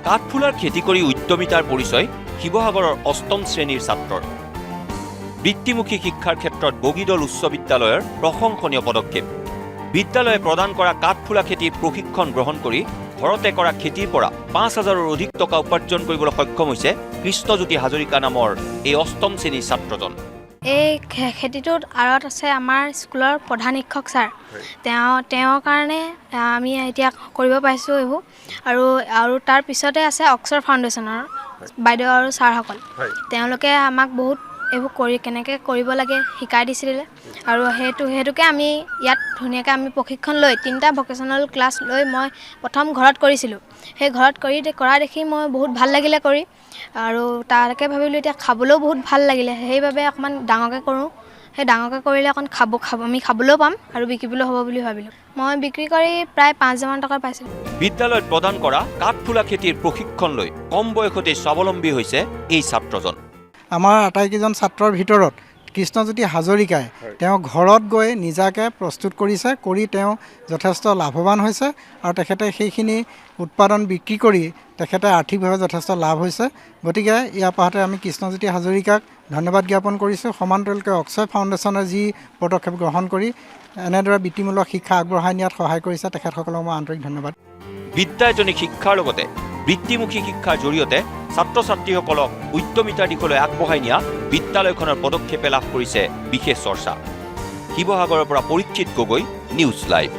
কাঠফুলাৰ খেতি কৰি উদ্যমিতাৰ পৰিচয় শিৱসাগৰৰ অষ্টম শ্ৰেণীৰ ছাত্ৰৰ। বৃত্তিমুখী শিক্ষাৰ ক্ষেত্ৰত বগীদল উচ্চ বিদ্যালয়ৰ প্ৰশংসনীয় পদক্ষেপ। বিদ্যালয়ে প্ৰদান কৰা কাঠফুলা খেতিৰ প্ৰশিক্ষণ গ্ৰহণ কৰি ঘৰতে কৰা খেতিৰ পৰা ৫,০০০ৰ অধিক টকা উপাৰ্জন কৰিবলৈ সক্ষম হৈছে কৃষ্ণজ্যোতি হাজৰিকা নামৰ এই অষ্টম শ্ৰেণীৰ ছাত্ৰজন। এই খেতিটোত আঁৰত আছে আমাৰ স্কুলৰ প্ৰধান শিক্ষক ছাৰ। তেওঁৰ কাৰণে আমি এতিয়া কৰিব পাৰিছোঁ এইবোৰ আৰু তাৰ পিছতে আছে অক্সফৰ্ড ফাউণ্ডেশ্যনৰ বাইদেউ আৰু ছাৰসকল। তেওঁলোকে আমাক বহুত এইবোৰ কেনেকৈ কৰিব লাগে শিকাই দিছিলে আৰু সেইটোকে আমি ইয়াত ধুনীয়াকৈ আমি প্ৰশিক্ষণ লৈ 3টা ভকেশ্যনেল ক্লাছ লৈ মই প্ৰথম ঘৰত কৰিছিলোঁ। সেই ঘৰত কৰা দেখি মই বহুত ভাল লাগিলে কৰি আৰু তাকে ভাবিলোঁ এতিয়া খাবলৈও বহুত ভাল লাগিলে, সেইবাবে অকণমান ডাঙৰকৈ কৰোঁ। সেই ডাঙৰকৈ কৰিলে অকণ আমি খাবলৈও পাম আৰু বিকিবলৈও হ'ব বুলি ভাবিলোঁ। মই বিক্ৰী কৰি প্ৰায় 5,000মান টকা পাইছিলোঁ। বিদ্যালয়ত প্ৰদান কৰা কাঠফুলা খেতিৰ প্ৰশিক্ষণ লৈ কম বয়সতে স্বাৱলম্বী হৈছে এই ছাত্ৰজন। আমাৰ আটাইকেইজন ছাত্ৰৰ ভিতৰত কৃষ্ণজ্যোতি হাজৰিকাই তেওঁ ঘৰত গৈ নিজাকৈ প্ৰস্তুত কৰিছে, কৰি তেওঁ যথেষ্ট লাভৱান হৈছে আৰু তেখেতে সেইখিনি উৎপাদন বিক্ৰী কৰি তেখেতে আৰ্থিকভাৱে যথেষ্ট লাভ হৈছে। গতিকে ইয়াৰ পাছতে আমি কৃষ্ণজ্যোতি হাজৰিকাক ধন্যবাদ জ্ঞাপন কৰিছোঁ। সমান্তৰালকৈ অক্সফৰ্ড ফাউণ্ডেশ্যনে যি পদক্ষেপ গ্ৰহণ কৰি এনেদৰে বৃত্তিমূলক শিক্ষা আগবঢ়াই নিয়াত সহায় কৰিছে তেখেতসকলক মই আন্তৰিক ধন্যবাদ। বিদ্যায়তনিক শিক্ষাৰ লগতে বৃত্তিমুখী শিক্ষাৰ জৰিয়তে ছাত্ৰ ছাত্ৰীসকলক উদ্যমিতাৰ দিশলৈ আগবঢ়াই নিয়া বিদ্যালয়খনৰ পদক্ষেপে লাভ কৰিছে বিশেষ চৰ্চা। শিৱসাগৰৰ পৰা পৰীক্ষিত গগৈ, নিউজ লাইভ।